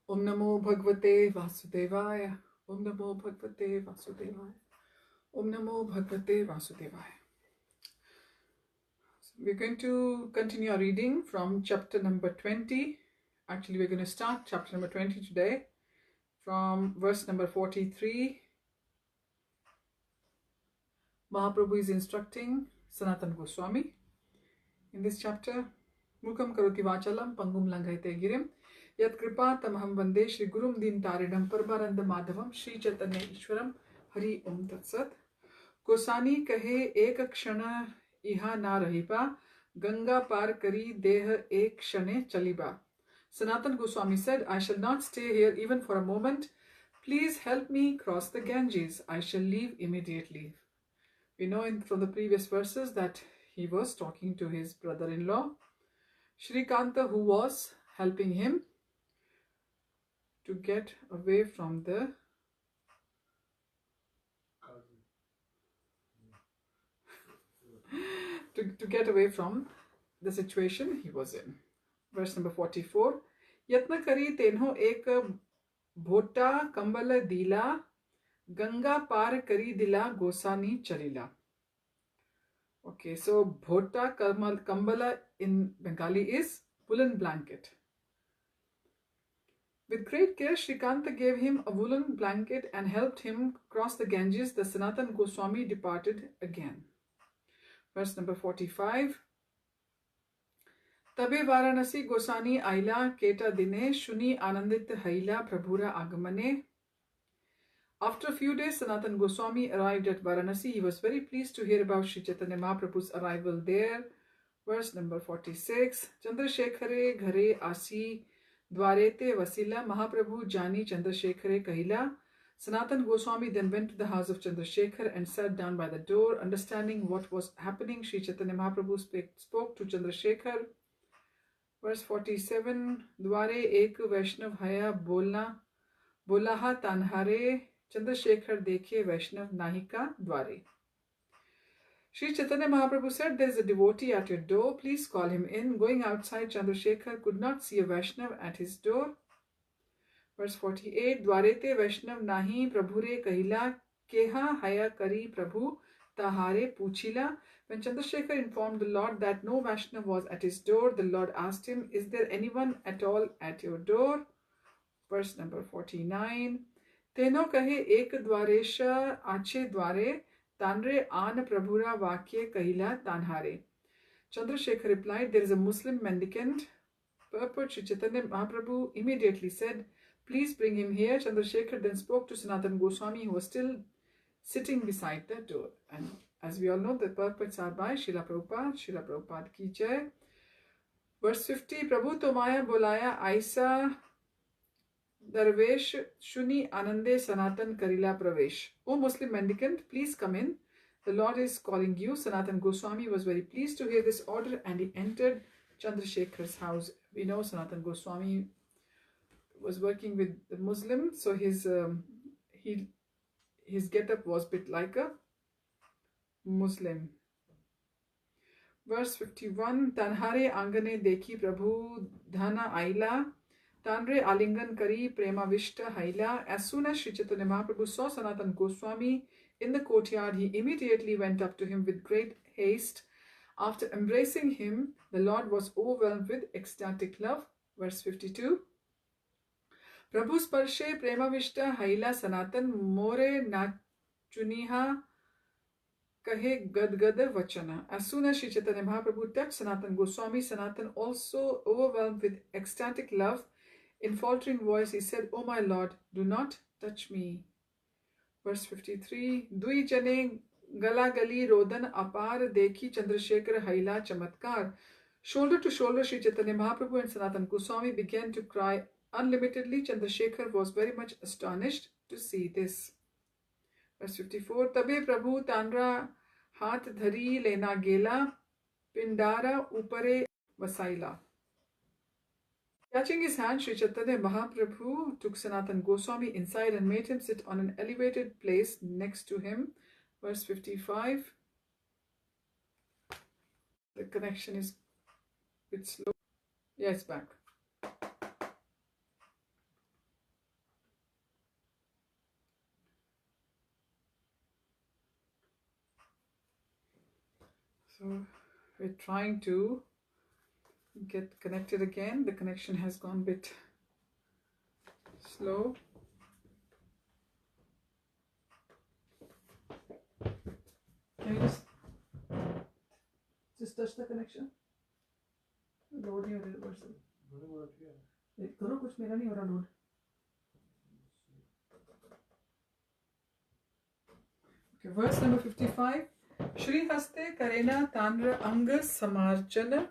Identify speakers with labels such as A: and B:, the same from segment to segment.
A: Om Namo Bhagavate Vasudevaya. Om Namo Bhagavate Vasudevaya. Om Namo Bhagavate Vasudevaya. So we're going to continue our reading from chapter number 20. Actually, we're going to start chapter number 20 today from verse number 43. Mahāprabhu is instructing Sanātana Gosvāmī in this chapter. Mukam karoti vachalam pangum langhaite girim yat kripa tamaham vande Shri Gurum din taridam parbaranda madhavam Shri Caitanya Ishwaram Hari Om Tat Sat. Gosani kahe ek kshana iha na rahipa Ganga par kari deh ek kshane chaliba. Sanātana Gosvāmī said, I shall not stay here even for a moment. Please help me cross the Ganges. I shall leave immediately. We know from the previous verses that he was talking to his brother-in-law, Shrikanta, who was helping him to get away from the to get away from the situation he was in. Verse number 44. Yatna kari tenho ek bhota kambala dila Ganga par kari dila Gosani chalila. Okay, so bhota kambala in Bengali is woolen blanket. With great care, Shrikanta gave him a woolen blanket and helped him cross the Ganges. The Sanātana Gosvāmī departed again. Verse number 45. Tabe Varanasi Gosani Aila Keta Dine Shuni Anandit Haila Prabhura Agamane. After a few days, Sanātana Gosvāmī arrived at Varanasi. He was very pleased to hear about Sri Chaitanya Mahaprabhu's arrival there. Verse number 46. Chandrasekhare ghare asi dwarete vasila Mahaprabhu jani Chandrasekhare kahila. Sanātana Gosvāmī then went to the house of Chandrasekhar and sat down by the door. Understanding what was happening, Sri Chaitanya Mahaprabhu spoke to Chandrasekhar. Verse 47. Dware ek Vaishnav haya bolaha tanhare Chandrasekhar dekhe Vaishnav nahika dware. Sri Chaitanya Mahaprabhu said, there is a devotee at your door. Please call him in. Going outside, Chandrasekhar could not see a Vaishnav at his door. Verse 48. Dwarete Vaishnav nahi Prabhure kahila keha haya kari Prabhu tahare puchila. When Chandrasekhar informed the Lord that no Vaishnav was at his door, the Lord asked him, is there anyone at all at your door? Verse number 49. Teno kahe ek dwaresha ache dware tanre an prabhura vakye kahila tanhare. Chandrasekhar replied, there is a Muslim mendicant. Purport Sri Chaitanya Mahaprabhu immediately said, please bring him here. Chandrasekhar then spoke to Sanātana Gosvāmī, who was still sitting beside the door. And as we all know, the purports are by Srila Prabhupada ki jai. Verse 50. Prabhu tomaya bolaya aisa Darvesh Shuni Anande Sanatan Karila Pravesh. O Muslim mendicant, please come in. The Lord is calling you. Sanātana Gosvāmī was very pleased to hear this order and he entered Chandrasekhar's house. We know Sanātana Gosvāmī was working with the Muslims, so his get-up was a bit like a Muslim. Verse 51. Tanhare angane dekhi Prabhu dhana aila Tanre alingan kari prema vishta haila. As soon as Sri Chaitanya Mahaprabhu saw Sanātana Gosvāmī in the courtyard, he immediately went up to him with great haste. After embracing him, the Lord was overwhelmed with ecstatic love. Verse 52. Prabhu sparshe prema vishta haila Sanātan more nachuniha kahe gadgada vachana. As soon as Sri Chaitanya Mahaprabhu touched Sanātana Gosvāmī, Sanātan also overwhelmed with ecstatic love. In faltering voice, he said, O my Lord, do not touch me. Verse 53. Dui jane gala gali rodan apar dekhi Chandrasekhar haila chamatkar. Shoulder to shoulder, Sri Chaitanya Mahaprabhu and Sanātana Gosvāmī began to cry unlimitedly. Chandrasekhar was very much astonished to see this. Verse 54. Tabe Prabhu tanra hath dhari lena gela pindara upare vasaila. Catching his hand, Sri Chaitanya Mahaprabhu took Sanātana Gosvāmī inside and made him sit on an elevated place next to him. Verse 55. The connection is a bit slow. Yeah, it's back. So we're trying to get connected again. The connection has gone a bit slow. Can you just touch the connection? Load नहीं हो रहा ऊपर से। करो कुछ, मेरा नहीं हो रहा load. Okay, verse number 55. Shri haste karena tanra anga samarchana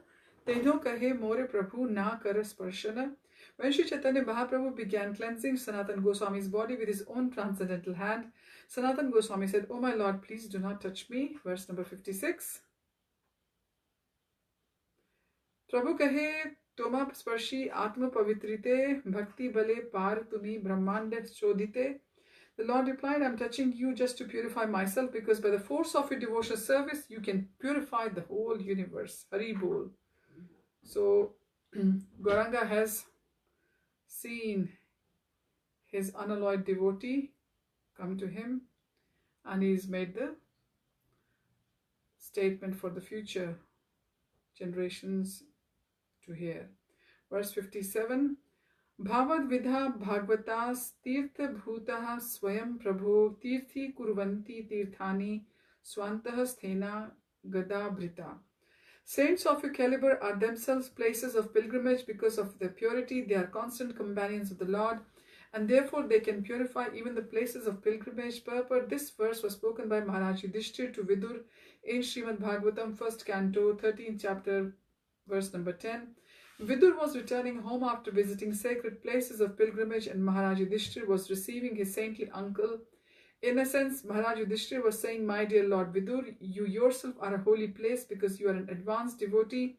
A: teno kahe more prabhu na kar sparshana. When Sri Chaitanya Mahāprabhu began cleansing Sanātana Gosvāmī's body with his own transcendental hand, Sanātana Gosvāmī said, "Oh my Lord, please do not touch me." Verse number 56. Prabhu kahe toma sparshi atma pavitrite bhakti bale par tumi brahmanda shodhite. The Lord replied, "I'm touching you just to purify myself, because by the force of your devotional service, you can purify the whole universe." Hari Bol. So, Gauranga has seen his unalloyed devotee come to him, and he's made the statement for the future generations to hear. Verse 57. Bhavad vidha bhagavatas tirtha bhutah swayam prabhu tirthi kurvanti tirthani swantah sthena gadabrita. Saints of your caliber are themselves places of pilgrimage because of their purity. They are constant companions of the Lord, and therefore they can purify even the places of pilgrimage. Purport: this verse was spoken by Maharaj Yudhishthir to Vidur in Srimad Bhagavatam, 1st Canto, 13th chapter, verse number 10. Vidur was returning home after visiting sacred places of pilgrimage, and Maharaj Yudhishthir was receiving his saintly uncle. In a sense, Maharaj Yudhishthir was saying, "My dear Lord Vidur, you yourself are a holy place because you are an advanced devotee.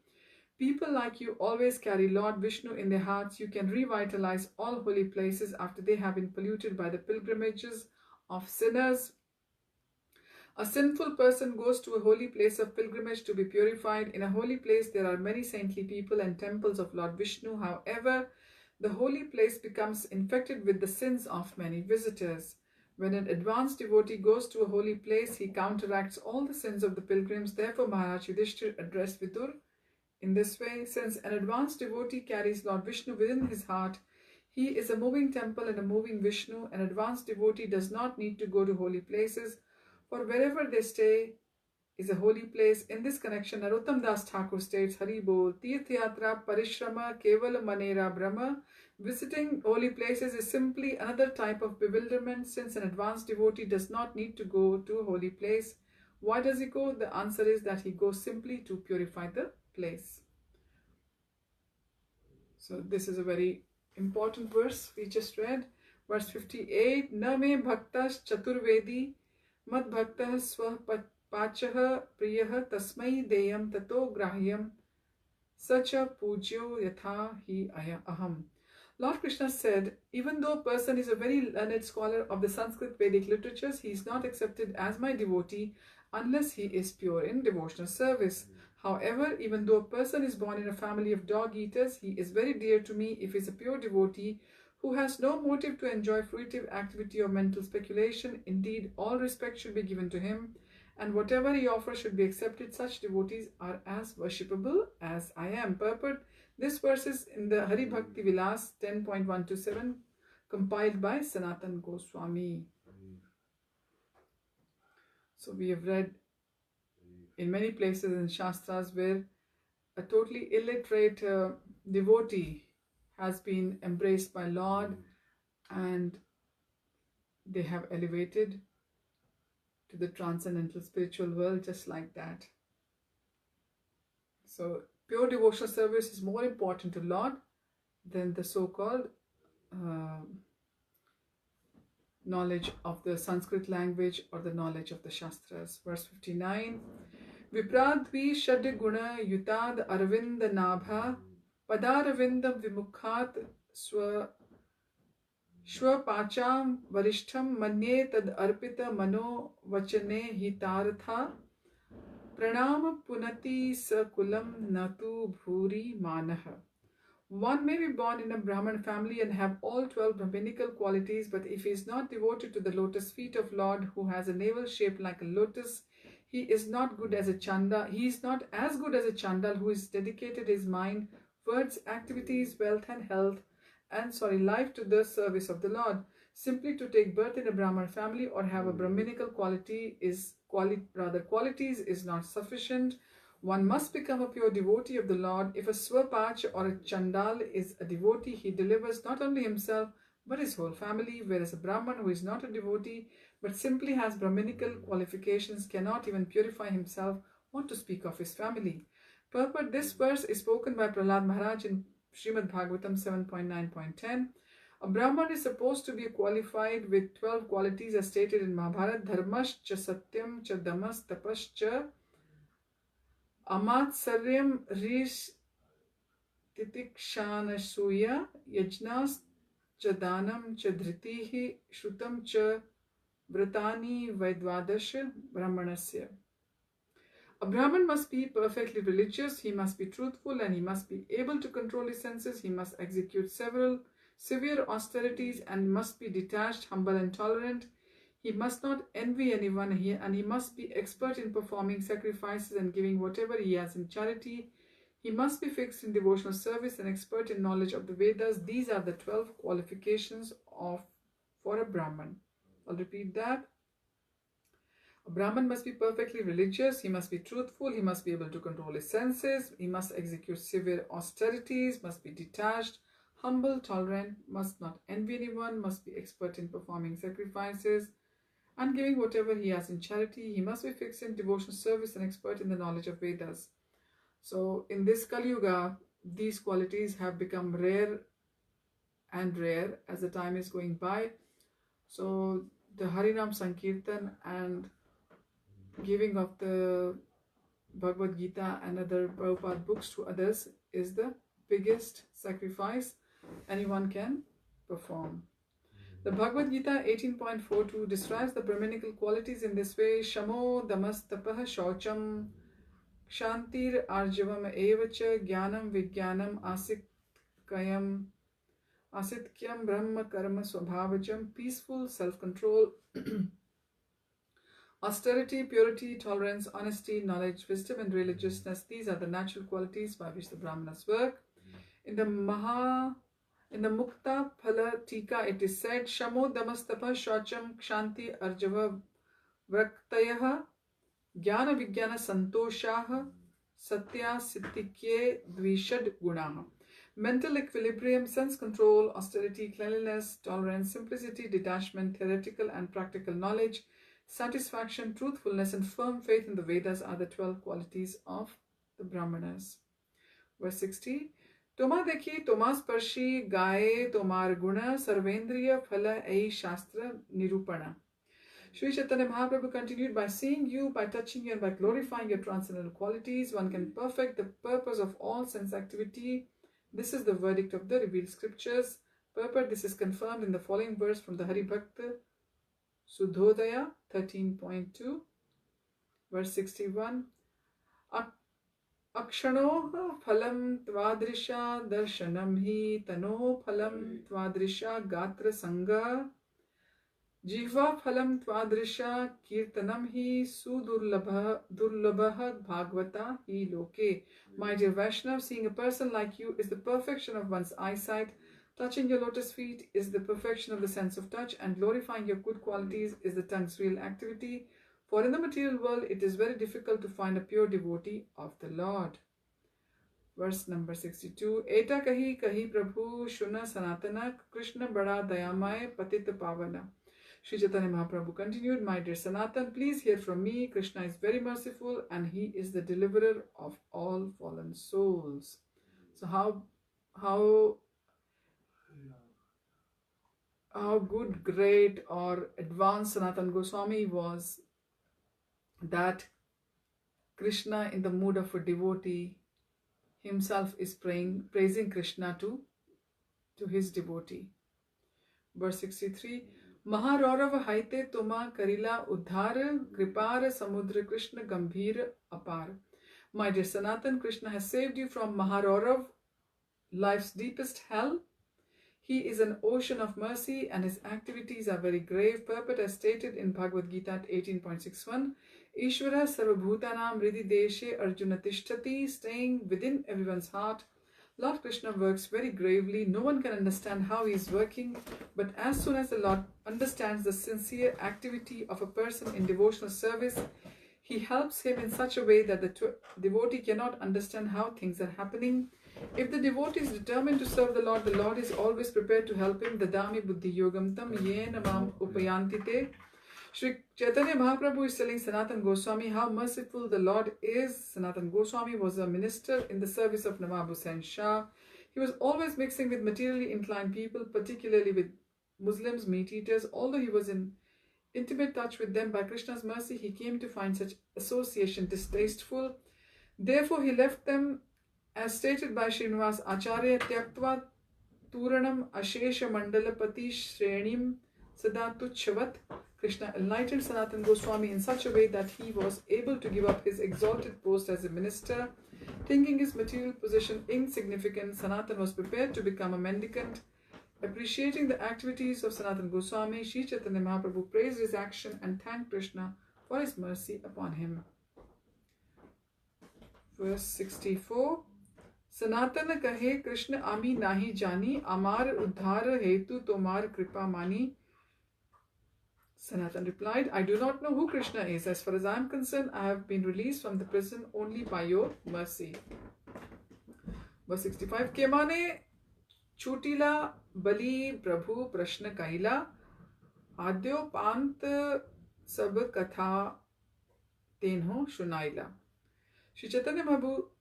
A: People like you always carry Lord Vishnu in their hearts. You can revitalize all holy places after they have been polluted by the pilgrimages of sinners. A sinful person goes to a holy place of pilgrimage to be purified. In a holy place there are many saintly people and temples of Lord Vishnu. However, the holy place becomes infected with the sins of many visitors. When an advanced devotee goes to a holy place, he counteracts all the sins of the pilgrims. Therefore, Maharaj Yudhishthir addressed Vidur in this way: since an advanced devotee carries Lord Vishnu within his heart, he is a moving temple and a moving Vishnu. An advanced devotee does not need to go to holy places, for wherever they stay is a holy place. In this connection, Narottam Das Thakur states, Hari Bol, Tirthayatra Parishrama Kevala Manera Brahma. Visiting holy places is simply another type of bewilderment, since an advanced devotee does not need to go to a holy place. Why does he go? The answer is that he goes simply to purify the place. So this is a very important verse we just read. Verse 58. Na me bhaktas chaturvedi mad bhaktah swah pachah priyah tasmai deyam tato grahyam sacha pujyo yatha hi aham. Lord Krishna said, even though a person is a very learned scholar of the Sanskrit Vedic literatures, he is not accepted as my devotee unless he is pure in devotional service. However, even though a person is born in a family of dog eaters, he is very dear to me if he is a pure devotee who has no motive to enjoy fruitive activity or mental speculation. Indeed, all respect should be given to him, and whatever he offers should be accepted. Such devotees are as worshipable as I am. Purport: this verse is in the Hari Bhakti Vilas 10.127, compiled by Sanātana Gosvāmī. So we have read in many places in Shastras where a totally illiterate devotee has been embraced by Lord, and they have elevated to the transcendental spiritual world just like that. So pure devotional service is more important to Lord than the so-called knowledge of the Sanskrit language or the knowledge of the Shastras. Verse 59. Vipradvi shad guna yutad arvind nabha padaravindam vimukhat Shwapacham varishtham manye tad arpita mano vachane hitartha pranama punati sakulam natu bhuri manaha. One may be born in a Brahman family and have all 12 Brahminical qualities, but if he is not devoted to the lotus feet of Lord, who has a navel shaped like a lotus, He is not good as a Chandal. He is not as good as a Chandal who is dedicated his mind, words, activities, wealth and health, and life to the service of the Lord. Simply to take birth in a Brahman family or have a Brahminical qualities is not sufficient. One must become a pure devotee of the Lord. If a Swapach or a Chandal is a devotee, he delivers not only himself but his whole family, whereas a Brahman who is not a devotee but simply has Brahminical qualifications cannot even purify himself, what to speak of his family. Purport: this verse is spoken by Prahlad Maharaj in Srimad Bhagavatam 7.9.10. A Brahman is supposed to be qualified with 12 qualities as stated in Mahabharata: Dharmas cha Satyam cha Damas Tapas cha Amatsaryam Rish Titikshanasuya Yajnas cha Danam cha Dhritihi Shrutam cha Vratani Vaidvadash Brahmanasya. A Brahman must be perfectly religious, he must be truthful, and he must be able to control his senses. He must execute several severe austerities and must be detached, humble and tolerant. He must not envy anyone, and he must be expert in performing sacrifices and giving whatever he has in charity. He must be fixed in devotional service and expert in knowledge of the Vedas. These are the 12 qualifications for a Brahman. I'll repeat that. A Brahman must be perfectly religious, he must be truthful, he must be able to control his senses, he must execute severe austerities, must be detached, humble, tolerant, must not envy anyone, must be expert in performing sacrifices and giving whatever he has in charity. He must be fixed in devotional service and expert in the knowledge of Vedas. So in this Kali Yuga, these qualities have become rare and rare as the time is going by. So the Harinam Sankirtan and giving of the Bhagavad-Gita and other Prabhupada books to others is the biggest sacrifice anyone can perform. The Bhagavad-Gita 18.42 describes the Brahminical qualities in this way: Shamo damas tapah shaucham kshantir arjavam evacha jnanam vijnanam asityam brahma karma swabhavajam. Peaceful, self-control, austerity, purity, tolerance, honesty, knowledge, wisdom and religiousness. These are the natural qualities by which the Brahmanas work. In the Mukta Phala Tika it is said: Shamo damastapa shaucham kshanti arjava vraktayah jnana vijnana santoshaha satya siddhikye dvishad gunaha. Mental equilibrium, sense control, austerity, cleanliness, tolerance, simplicity, detachment, theoretical and practical knowledge, satisfaction, truthfulness and firm faith in the Vedas are the 12 qualities of the Brahmanas. Verse 60. Toma dekhi toma sparshi gaye tomar guna sarvendriya phala ei shastra nirupana. Sri Chaitanya Mahaprabhu continued: by seeing you, by touching you and by glorifying your transcendental qualities, one can perfect the purpose of all sense activity. This is the verdict of the revealed scriptures. Purport: this is confirmed in the following verse from the Hari Bhakta Sudhodaya 13.2, verse 61. Akshanoh phalam tvadrisha darshanam hi tanoh phalam tvadrisha gatra sangha jihva phalam tvadrisha kirtanam hi sudurlabha bhagavata hi loke. My dear Vaishnav, seeing a person like you is the perfection of one's eyesight. Touching your lotus feet is the perfection of the sense of touch, and glorifying your good qualities is the tongue's real activity. For in the material world, it is very difficult to find a pure devotee of the Lord. Verse number 62. Eta kahi kahi Prabhu shuna Sanātana Krishna bada dayamay patita pavana. Sri Chaitanya Mahaprabhu continued: my dear Sanātana, please hear from me. Krishna is very merciful and he is the deliverer of all fallen souls. So how good, great or advanced Sanātana Gosvāmī was, that Krishna, in the mood of a devotee, himself is praising Krishna to his devotee. Verse 63. Maharorav haite tuma karila udhar kripar samudra Krishna gambhir apar. My dear Sanātana, Krishna has saved you from Maharorav, life's deepest hell. He is an ocean of mercy and his activities are very grave. Purport as stated in Bhagavad-Gita 18.61, Ishvara sarvabhutanam hridhi deshe Arjuna tishtati, staying within everyone's heart. Lord Krishna works very gravely. No one can understand how he is working, but as soon as the Lord understands the sincere activity of a person in devotional service, he helps him in such a way that the devotee cannot understand how things are happening. If the devotee is determined to serve the Lord is always prepared to help him. Dadami buddhi yogam tam yena mam upayantite. Shri Caitanya Mahāprabhu is telling Sanātana Gosvāmī how merciful the Lord is. Sanātana Gosvāmī was a minister in the service of Nawab Hussain Shah. He was always mixing with materially inclined people, particularly with Muslims, meat-eaters. Although he was in intimate touch with them, by Krishna's mercy, he came to find such association distasteful. Therefore, he left them, as stated by Srinivas Acharya, Tyaktva Turanam Ashesha Mandalapati Shrenim Sadatu Chavat. Krishna enlightened Sanātana Gosvāmī in such a way that he was able to give up his exalted post as a minister. Thinking his material position insignificant, Sanātana was prepared to become a mendicant. Appreciating the activities of Sanātana Gosvāmī, Sri Caitanya Mahāprabhu praised his action and thanked Krishna for his mercy upon him. Verse 64. Sanātana kahe Krishna ami nahi jani, amar uddhar hetu tomar kripa mani. Sanātana replied, I do not know who Krishna is. As far as I am concerned, I have been released from the prison only by your mercy. Verse 65. Kemane chutila bali prabhu prashna kaila, adyo pant sab katha tenho shunaila. Shri Caitanya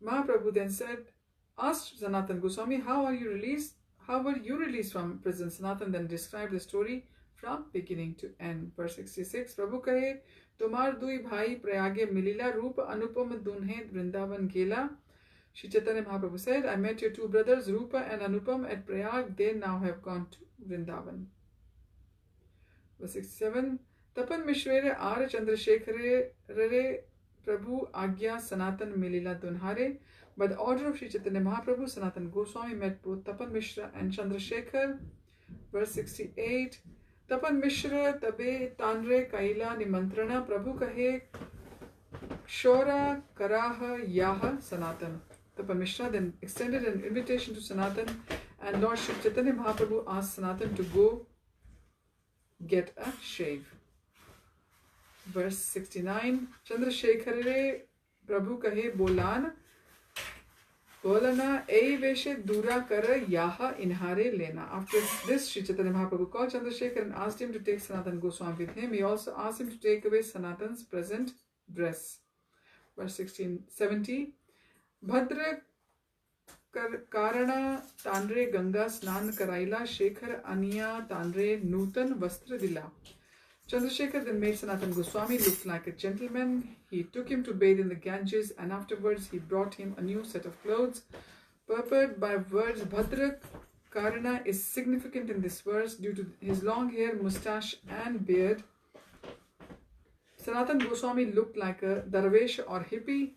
A: Mahaprabhu then said, asked Sanātana Gosvāmī, how were you released from prison? Sanātana then described the story from beginning to end. Verse 66. Prabhu kahe, Tomar dui bhai prayage milila rupa anupam dunhe Vrindavan gela. Shri Caitanya Mahaprabhu said, I met your two brothers Rupa and Anupam at Prayag. They now have gone to Vrindavan. Verse 67. Tapan Mishwere Ar Chandrasekhare Rare Prabhu Agya Sanātana Milila Dunhare. By the order of Shri Caitanya Mahaprabhu, Sanātana Gosvāmī met both Tapan Mishra and Chandrasekhar. Verse 68. Tapan Mishra Tabe Tanre Kaila Nimantrana Prabhu Kahe Shora Karaha Yaha Sanātana. Tapan Mishra then extended an invitation to Sanātana, and Lord Shri Caitanya Mahaprabhu asked Sanātana to go get a shave. Verse 69. Chandrasekhare Prabhu Kahe Bolana ei veshe dura kara yaha inhare lena. After this, Shri Caitanya Mahaprabhu called Chandrasekhar and asked him to take Sanātana Gosvāmī with him. He also asked him to take away Sanātana's present dress. Verse 70. Bhadra karana tandre ganga snan karaila shekhar aniya tandre nutan vastra dila. Chandrasekhar then made Sanātana Gosvāmī look like a gentleman. He took him to bathe in the Ganges, and afterwards he brought him a new set of clothes. Purport by words Bhadra Karana is significant in this verse due to his long hair, moustache and beard. Sanātana Gosvāmī looked like a darvesh or hippie.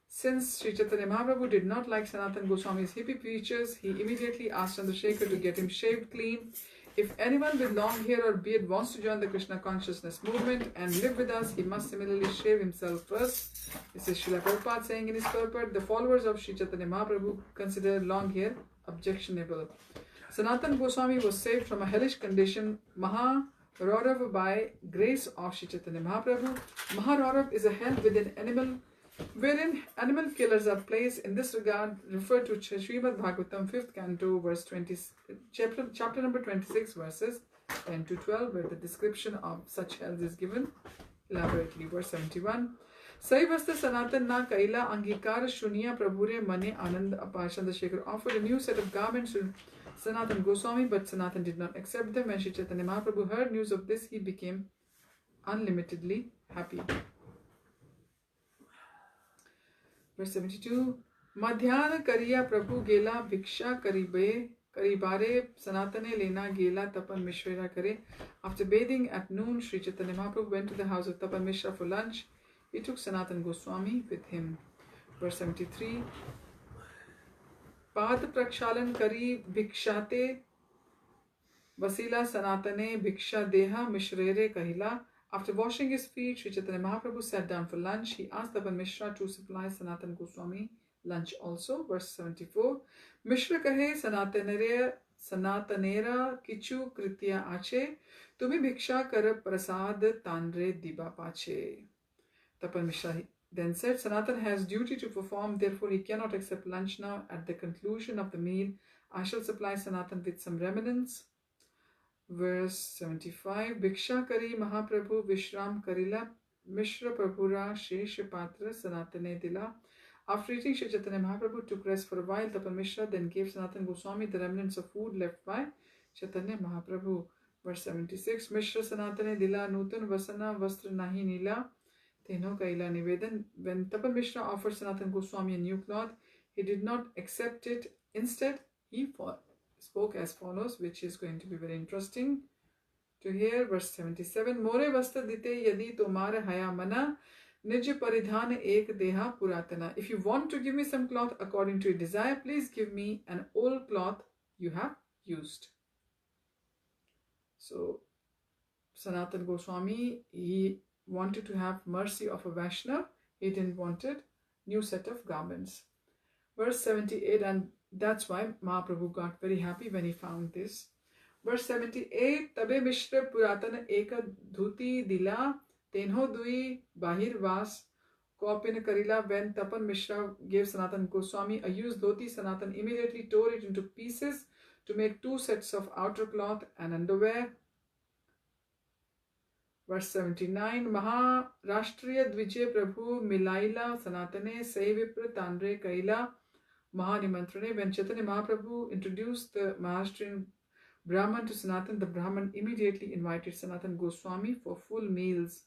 A: Since Sri Caitanya Mahaprabhu did not like Sanātana Gosvāmī's hippie features, he immediately asked Chandrasekhar to get him shaved clean. If anyone with long hair or beard wants to join the Krishna consciousness movement and live with us, he must similarly shave himself first. This is Srila Prabhupada saying in his purport, the followers of Sri Caitanya Mahaprabhu consider long hair objectionable. Sanātana Gosvāmī was saved from a hellish condition, Mahāraurav, by grace of Sri Caitanya Mahaprabhu. Mahāraurav is a hell wherein animal killers are placed. In this regard, refer to Srimad Bhagavatam 5th canto, verse 20, chapter number 26, verses 10 to 12, where the description of such hells is given elaborately. Verse 71. Saivasta Sanātana Kaila Angikara Shunya Prabhure Mane Anand Apar. Chandrasekhar offered a new set of garments to Sanātana Gosvāmī, but Sanātana did not accept them. When Sri Caitanya Mahaprabhu heard news of this, he became unlimitedly happy. Verse 72. Madhyana Kariya Prabhu Gela Bhiksha Karibare Sanatane Lena Gela Tapan Mishra Kare. After bathing at noon, Sri Caitanya Mahaprabhu went to the house of Tapan Mishra for lunch. He took Sanātana Gosvāmī with him. Verse 73. Pad Prakshalan Kari Bhikshate Vasila Sanatane Bhiksha Deha Mishrere Kahila. After washing his feet, Sri Chaitanya Mahaprabhu sat down for lunch. He asked Tapan Mishra to supply Sanatana Goswami lunch also. Verse 74. Mishra Kahe Sanatanera Kichu Kritya Ache Tumi Bhiksha Kar Prasad Tanre Diba Pache. Tapan Mishra then said, Sanatana has duty to perform, therefore he cannot accept lunch now. At the conclusion of the meal, I shall supply Sanatana with some remnants. Verse 75. Bhiksha Kari Mahaprabhu Vishram Karila Mishra Prabhura Shesha Patra Sanatane Dila. After eating, Sri Chaitanya Mahaprabhu took rest for a while. Tapan Mishra then gave Sanatana Goswami the remnants of food left by Chaitanya Mahaprabhu. Verse 76. Mishra Sanatane Dila Nutan Vasana Vastra Nahi Nila Teno Kaila Nivedan. When Tapan Mishra offered Sanatana Goswami a new cloth, he did not accept it. Instead, he spoke as follows, which is going to be very interesting to hear. Verse 77. More vasta dite yadi tomara haya mana nij paridhan ek deha puratana. If you want to give me some cloth according to your desire, please give me an old cloth you have used. So Sanatana Goswami, he wanted to have mercy of a Vaishnava. He didn't want a new set of garments. Verse 78, and that's why Mahaprabhu got very happy when he found this. Verse 78, Tabe Mishra Puratana Eka Dhuti Dila Tenho Dui Bahir Vas Kopin Karila. When Tapan Mishra gave Sanatana Goswami a used dhoti, Sanatana immediately tore it into pieces to make 2 sets of outer cloth and underwear. Verse 79, Maharashtriya Dvijay Prabhu Milaila Sanatane Saivipra Tanre Kaila Mahanimantrane. When Chaitanya Mahaprabhu introduced the Maharashtrian Brahman to Sanatana, the Brahman immediately invited Sanatana Goswami for full meals.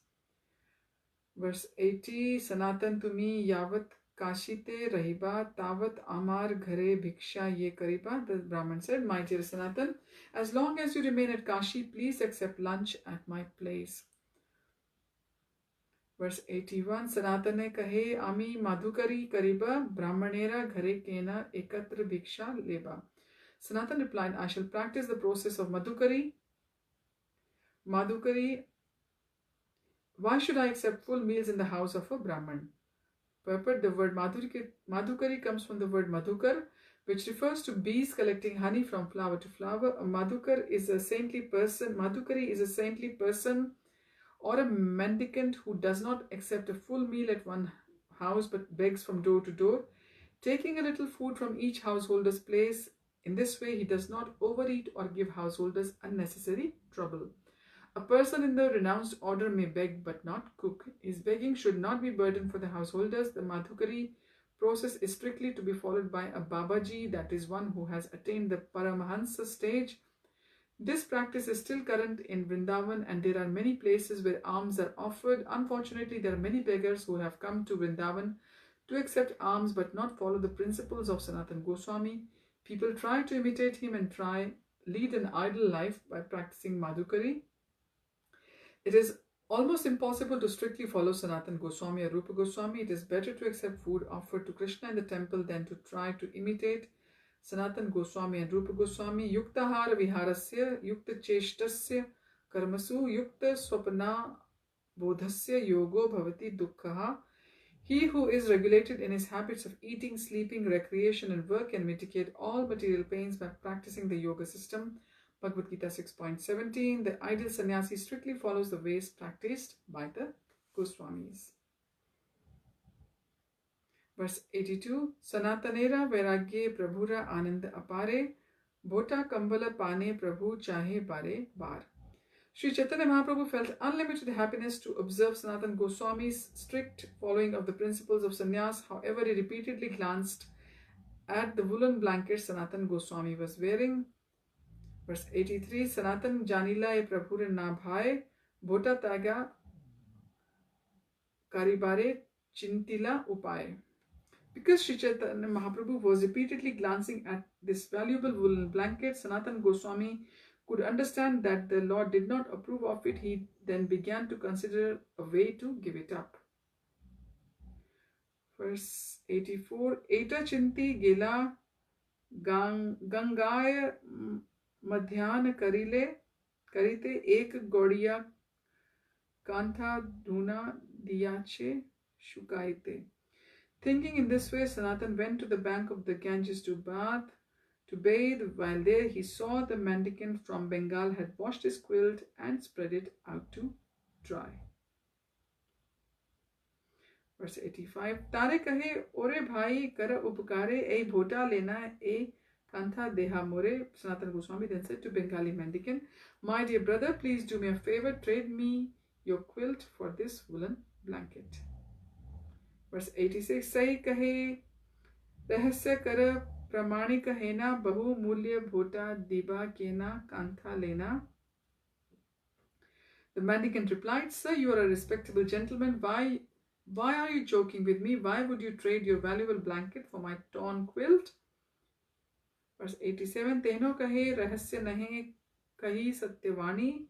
A: Verse 80, Sanatana Tumi Yavat Kashite Rahiba Tavat Amar Ghare Bhiksha Ye Kariba. The Brahman said, My dear Sanatana, as long as you remain at Kashi, please accept lunch at my place. Verse 81, Sanatane Kahe Ami Madhukari Kariba Brahmanera Ghare Kena Ekatra Bhiksha Leba. Sanatana replied, I shall practice the process of Madhukari. Madhukari, why should I accept full meals in the house of a Brahman? Purport, the word Madhukari comes from the word Madhukar, which refers to bees collecting honey from flower to flower. A Madhukar is a saintly person. Madhukari is a saintly person or a mendicant who does not accept a full meal at one house but begs from door to door, taking a little food from each householder's place. In this way, he does not overeat or give householders unnecessary trouble. A person in the renounced order may beg but not cook. His begging should not be burden for the householders. The Madhukari process is strictly to be followed by a Babaji, that is one who has attained the Paramahansa stage. This practice is still current in Vrindavan, and there are many places where alms are offered. Unfortunately, there are many beggars who have come to Vrindavan to accept alms but not follow the principles of Sanatana Goswami. People try to imitate him and lead an idle life by practicing Madhukari. It is almost impossible to strictly follow Sanatana Goswami or Rupa Goswami. It is better to accept food offered to Krishna in the temple than to try to imitate Sanatana Goswami and Rupa Goswami. Yuktahara viharasya, yukta cheshtasya, karmasu, yukta swapna bodhasya, yogo bhavati dukkhaha. He who is regulated in his habits of eating, sleeping, recreation and work can mitigate all material pains by practicing the yoga system. Bhagavad-Gita 6.17. The ideal sannyasi strictly follows the ways practiced by the Goswamis. Verse 82. Sanatanera Vairagye Prabhura Ananda Apare Bhota Kambala Pane Prabhu Chahe Bare Bar. Sri Chaitanya Mahaprabhu felt unlimited happiness to observe Sanatana Goswami's strict following of the principles of sannyas. However, he repeatedly glanced at the woolen blanket Sanatana Goswami was wearing. Verse 83. Sanatan Janila e Prabhure na bhai Bhota Taga Karibare Chintila Upay. Because Sri Chaitanya Mahaprabhu was repeatedly glancing at this valuable woolen blanket, Sanatana Goswami could understand that the Lord did not approve of it. He then began to consider a way to give it up. Verse 84. Eta Chinti Gela Gangaya मध्यान करते एक गौड़िया कांथा धूना दियाचे शुकाइते. Thinking in this way, Sanatan went to the bank of the Ganges to bathe. While there, he saw the mendicant from Bengal had washed his quilt and spread it out to dry. Verse 85. Tare kahe, ore bhai kara upkare, ei bhota lena, ei kantha deha more. Sanatana Goswami then said to Bengali mendicant, my dear brother, please do me a favor, trade me your quilt for this woolen blanket. Verse 86. Sahi kahe, रहस्य कर प्रामाणिक हेना बहु मूल्य भोटा दिबा केना कांथा लेना. The mendicant replied, sir, you are a respectable gentleman. Why are you joking with me? Why would you trade your valuable blanket for my torn quilt? Verse 87. Tehno kahe rahasya nahe kahi satyavani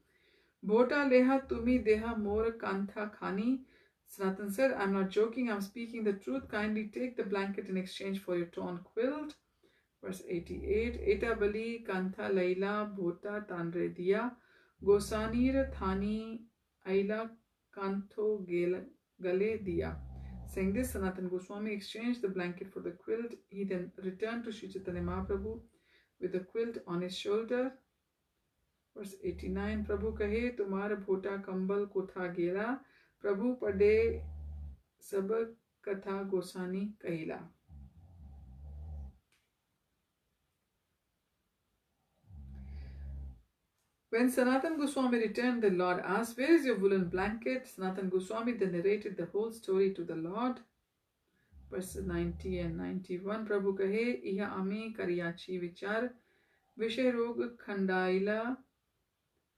A: bhota leha tumi deha mor kantha khani. Sanatan said, I'm not joking, I'm speaking the truth. Kindly take the blanket in exchange for your torn quilt. Verse 88. Eta bali kantha lila bhota tanre diya gosanir thani aila kantho gale diya. Saying this, Sanatan Goswami exchanged the blanket for the quilt. He then returned to Sri Caitanya Mahāprabhu with the quilt on his shoulder. Verse 89. Prabhu kahe tumhara bhota kambal kotha gera Prabhu pade sab katha gosani kahila. When Sanatan Goswami returned, the Lord asked, where is your woolen blanket? Sanatan Goswami then narrated the whole story to the Lord. Verse 90 and 91. Prabhu kahe, iha ami kariyachi vichar, vishay rog khandaila,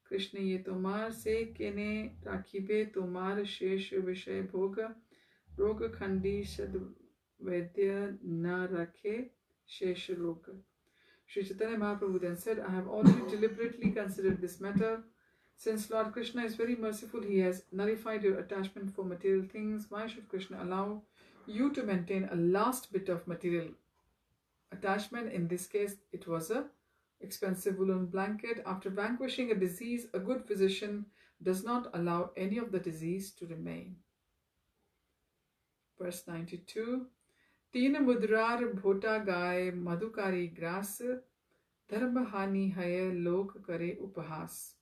A: Krishna ye tomar se kene rakhibe tomar shesh vishay bhoga, rog khandi shad vaidya na rakhe shesh roga. Sri Caitanya Mahāprabhu then said, I have already deliberately considered this matter. Since Lord Krishna is very merciful, he has nullified your attachment for material things. Why should Krishna allow you to maintain a last bit of material attachment? In this case, it was a expensive woolen blanket. After vanquishing a disease, a good physician does not allow any of the disease to remain. Verse 92. Teen mudrar bhota gaye madhukari gras, dharma hani haya lok kare upahas.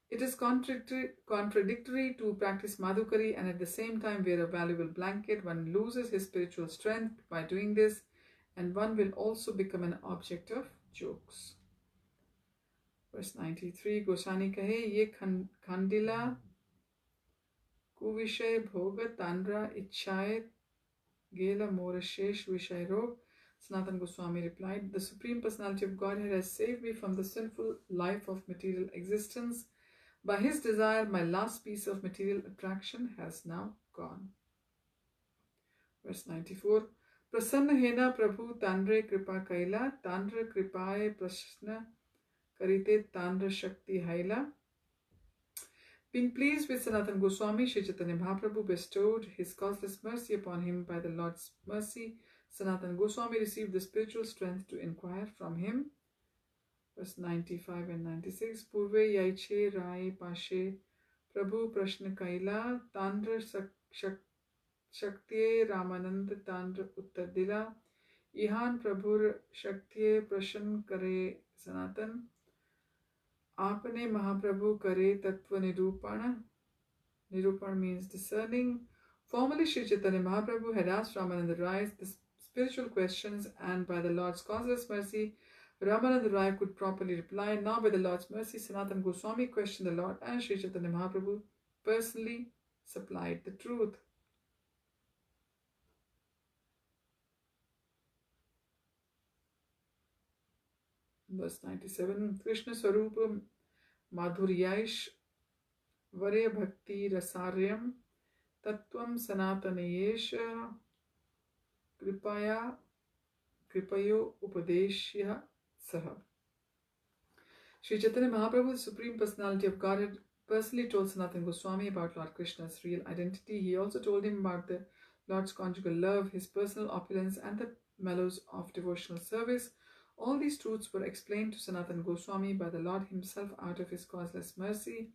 A: It is contradictory to practice madhukari and at the same time wear a valuable blanket. One loses his spiritual strength by doing this, and one will also become an object of jokes. Verse 93. Gosani kahe, ye khandila kuvishay bhoga tandra ichhay Gela Morashesh Vishairog. Sanatana Goswami replied, the Supreme Personality of Godhead has saved me from the sinful life of material existence. By his desire, my last piece of material attraction has now gone. Verse 94. Prasanna hena Prabhu Tandre Kripa Kaila, Tandra Kripaye Prashna Karite Tandra Shakti Haila. Being pleased with Sanatana Goswami, Sri Caitanya Mahāprabhu bestowed his causeless mercy upon him. By the Lord's mercy, Sanatana Goswami received the spiritual strength to inquire from him. Verse 95 and 96. Purve yaiche rai pashe Prabhu prashna kaila tandra shaktiye Ramanand tandra uttar dila ihan Prabhur shaktiye prashan kare Sanatan Apane Mahaprabhu kare tattva nirupana. Nirupana means discerning. Formerly, Sri Caitanya Mahaprabhu had asked Ramananda Rai the spiritual questions, and by the Lord's causeless mercy, Ramananda Rai could properly reply. Now, by the Lord's mercy, Sanatana Goswami questioned the Lord, and Sri Caitanya Mahaprabhu personally supplied the truth. Verse 97. Krishna Swarupa Madhuryaish Varya Bhakti Rasaryam Tattvam Sanatanayesh Kripayo Upadeshya Saha. Sri Chaitanya Mahaprabhu, the Supreme Personality of Godhead, personally told Sanatana Goswami about Lord Krishna's real identity. He also told him about the Lord's conjugal love, his personal opulence, and the mellows of devotional service. All these truths were explained to Sanātana Gosvāmī by the Lord himself out of his causeless mercy.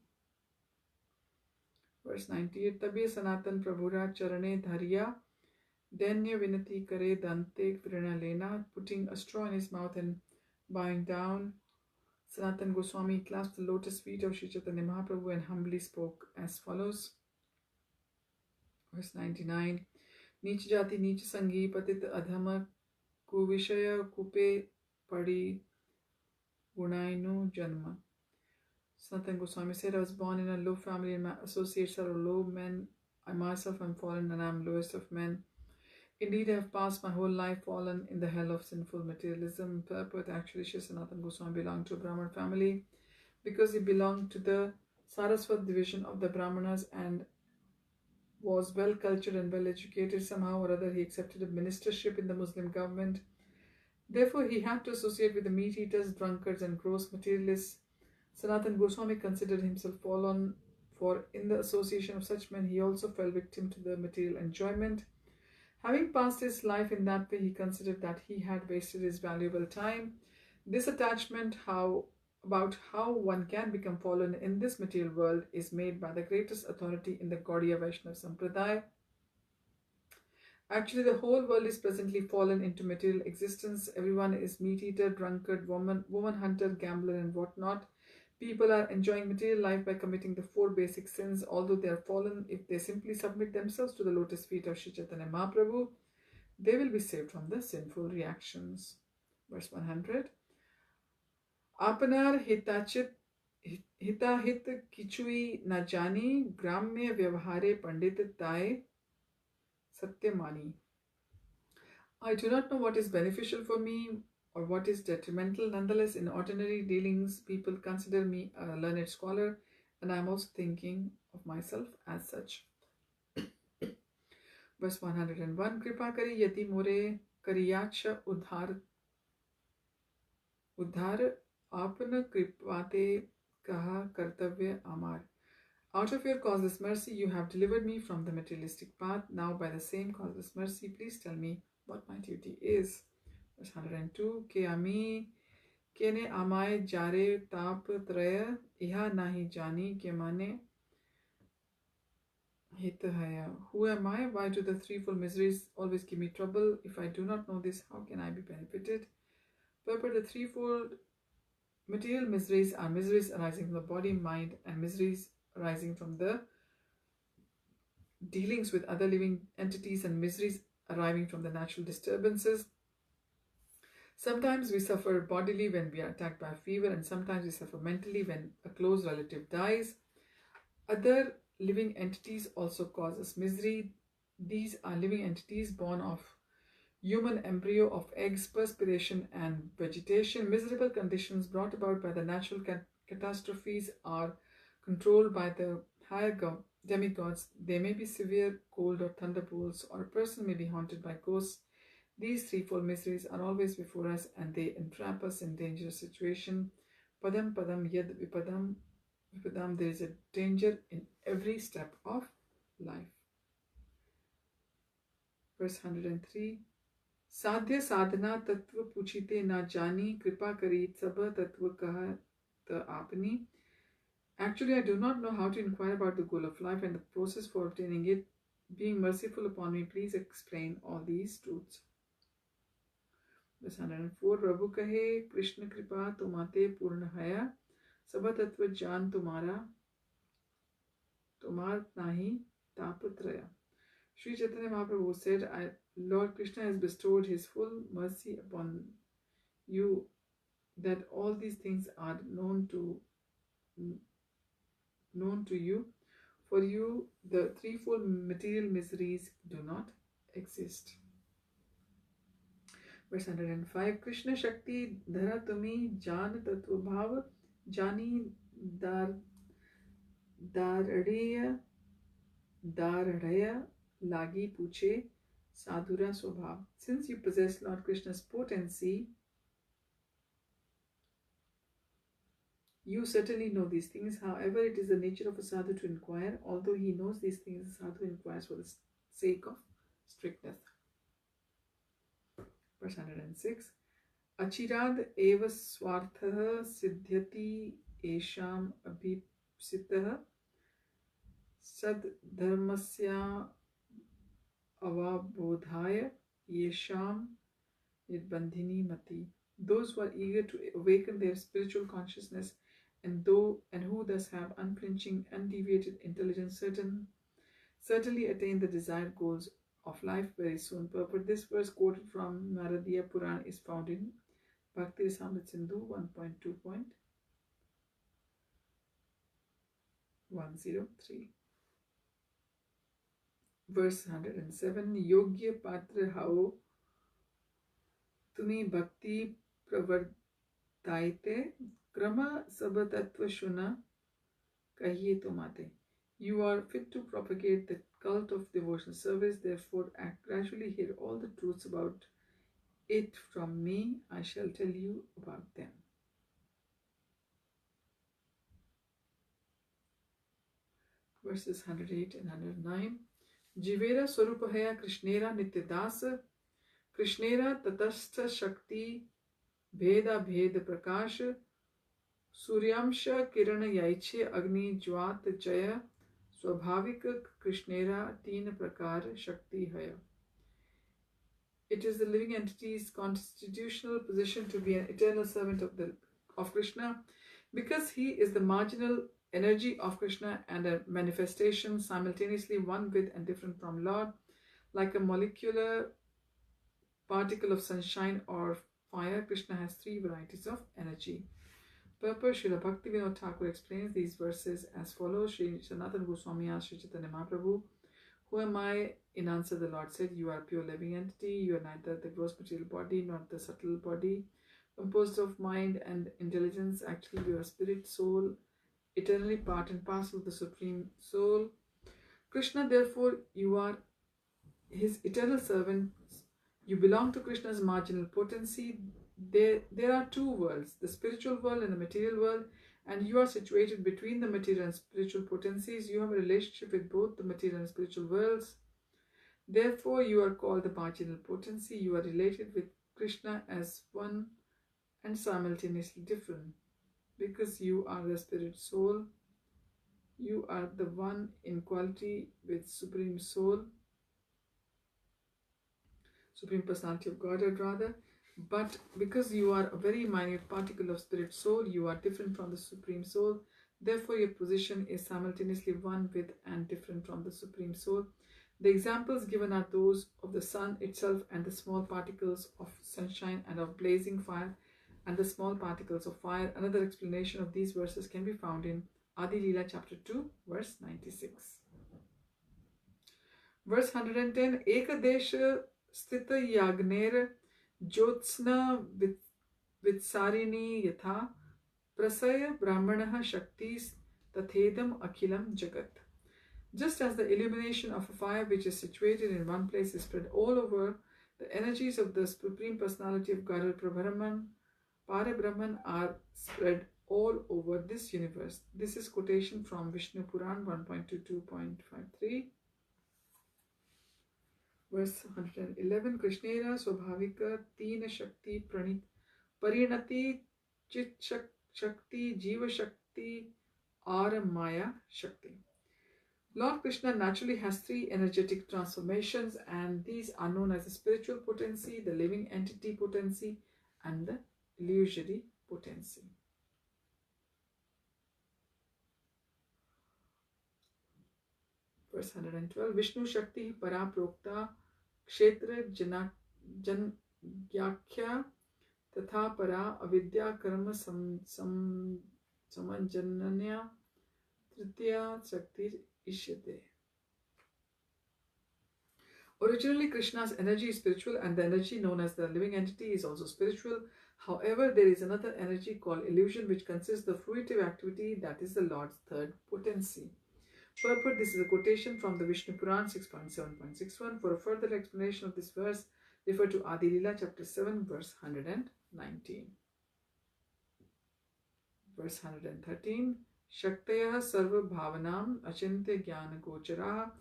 A: Verse 98. Tabye Sanātana Prabhura Charane Dhariya Danya Vinati Kare Dante Virana Lena. Putting a straw in his mouth and bowing down, Sanātana Gosvāmī clasped the lotus feet of Sri Caitanya Mahāprabhu and humbly spoke as follows. Verse 99. Neech jati neech sangi patit adhama kuvishaya kupe padi gunainu janma. Sanātana Gosvāmī said, I was born in a low family and my associates are low men. I myself am fallen and I am lowest of men. Indeed, I have passed my whole life fallen in the hell of sinful materialism. Purport: actually, Sri Sanātana Gosvāmī belonged to a Brahman family because he belonged to the Saraswat division of the Brahmanas and was well cultured and well educated. Somehow or other, he accepted a ministership in the Muslim government. Therefore, he had to associate with the meat eaters, drunkards, and gross materialists. Sanātana Gosvāmī considered himself fallen, for in the association of such men, he also fell victim to the material enjoyment. Having passed his life in that way, he considered that he had wasted his valuable time. This attachment about how one can become fallen in this material world is made by the greatest authority in the Gaudiya Vaishnava Sampradaya. Actually, the whole world is presently fallen into material existence. Everyone is meat-eater, drunkard, woman hunter, gambler, and whatnot. People are enjoying material life by committing the 4 basic sins. Although they are fallen, if they simply submit themselves to the lotus feet of Sri Caitanya Mahāprabhu, they will be saved from the sinful reactions. Verse 100. Apanar hitachit hitahit kichui na jani gramya vyavahare pandit tae satyamani. I do not know what is beneficial for me or what is detrimental. Nonetheless, in ordinary dealings, people consider me a learned scholar, and I am also thinking of myself as such. Verse 101. Kripa kari yati more kariyacha udhar apna kripate kaha kartavya amar. Out of your causeless mercy, you have delivered me from the materialistic path. Now, by the same causeless mercy, please tell me what my duty is. Verse 102. Ke ami kene amai jare tap traya iha nahi jani ke mane hitahaya. Who am I? Why do the threefold miseries always give me trouble? If I do not know this, how can I be benefited? Purport: the threefold material miseries are miseries arising from the body, mind, and miseries arising from the dealings with other living entities, and miseries arriving from the natural disturbances. Sometimes we suffer bodily when we are attacked by fever, and sometimes we suffer mentally when a close relative dies. Other living entities also cause us misery. These are living entities born of human embryo, of eggs, perspiration, and vegetation. Miserable conditions brought about by the natural catastrophes are controlled by the higher demigods. They may be severe cold or thunderbolts, or a person may be haunted by ghosts. These threefold miseries are always before us, and they entrap us in dangerous situation. Padam padam yad vipadam vipadam. There is a danger in every step of life. Verse 103. Sadhya sadhana tattva puchite na jani kripa karit sabha tattva kaha ta apni. Actually, I do not know how to inquire about the goal of life and the process for obtaining it. Being merciful upon me, please explain all these truths. Verse 104. Prabhu kahe Krishna kripa tumate purna haya sabha tattva jan tumara tumar nahi tapatraya. Sri Caitanya Mahaprabhu said, Lord Krishna has bestowed his full mercy upon you, that all these things are known to you. For you, the threefold material miseries do not exist. Verse 105. Krishna Shakti Dhara Tumi Jan Tattva Bhav Jani Daraya Lagi Puche Sadhura Swabhav. Since you possess Lord Krishna's potency, you certainly know these things. However, it is the nature of a sadhu to inquire. Although he knows these things, the sadhu inquires for the sake of strictness. Verse 106. Achirad eva swarthaha siddhyati esham abhipsitaha sad dharmasya avabodhaya yesham nidbandhini mati. Those who are eager to awaken their spiritual consciousness and who thus have unflinching, undeviated intelligence certainly attain the desired goals of life very soon. Purport: this verse quoted from Naradiya Puran is found in Bhakti Rasamrita Sindhu 1.2.103. Verse 107. Yogya patra hao tumi bhakti pravartaite krama sabatattva shuna kahiye tomate. You are fit to propagate the cult of devotional service, therefore act gradually. Hear all the truths about it from me. I shall tell you about them. Verses 108 and 109. Jivera Swarupahaya Krishnera Nityadasa Krishnera Tatastha Shakti Bheda Bheda Prakash Suryamsha Kirana Yaiche Agni Jwat Jaya Swabhavika Krishnera Teen Prakar Shakti Haya. It is the living entity's constitutional position to be an eternal servant of Krishna, because he is the marginal energy of Krishna and a manifestation simultaneously one with and different from Lord. Like a molecular particle of sunshine or fire, Krishna has three varieties of energy. Purport: Srila Bhaktivinoda Thakur explains these verses as follows. Sri Sanātana Gosvāmī asked Sri Caitanya Mahāprabhu, "Who am I?" In answer, the Lord said, "You are a pure living entity. You are neither the gross material body nor the subtle body, composed of mind and intelligence. Actually, you are spirit, soul, eternally part and parcel of the Supreme Soul. Krishna, therefore, you are his eternal servant. You belong to Krishna's marginal potency. There are two worlds, the spiritual world and the material world, and you are situated between the material and spiritual potencies. You have a relationship with both the material and spiritual worlds. Therefore, you are called the marginal potency. You are related with Krishna as one and simultaneously different. Because you are the spirit soul, you are the one in quality with Supreme Soul, Supreme Personality of Godhead rather. But because you are a very minute particle of spirit soul, you are different from the Supreme Soul. Therefore, your position is simultaneously one with and different from the Supreme Soul. The examples given are those of the sun itself and the small particles of sunshine and of blazing fire and the small particles of fire. Another explanation of these verses can be found in Adi Lila chapter 2 verse 96. Verse 110. Ekadesha Sthita Yagner Jyotsna Vitsarini Yatha Prasaya Brahmanaha Shaktis Tathedam Akhilam Jagat. Just as the illumination of a fire which is situated in one place is spread all over, the energies of the Supreme Personality of Godhead Parabrahman are spread all over this universe. This is quotation from Vishnu Puran 1.22.53. Verse 111. Krishnera Swabhavika Teen Shakti Parinati Chit Shakti Jiva Shakti Ara Maya Shakti. Lord Krishna naturally has three energetic transformations, and these are known as the spiritual potency, the living entity potency, and the illusory potency. Verse 112. Vishnu Shakti Para Prokta Kshetra Janyakhya Tatha Para Avidya Karma Samanjananya Tritiya Shakti Ishyate. Originally, Krishna's energy is spiritual, and the energy known as the living entity is also spiritual. However, there is another energy called illusion, which consists of fruitive activity, that is the Lord's third potency. Purport: this is a quotation from the Vishnu Puran 6.7.61. For a further explanation of this verse, refer to Adi Lila chapter 7 verse 119. Verse 113. Shaktaya sarva bhavanam achintya jnana gochara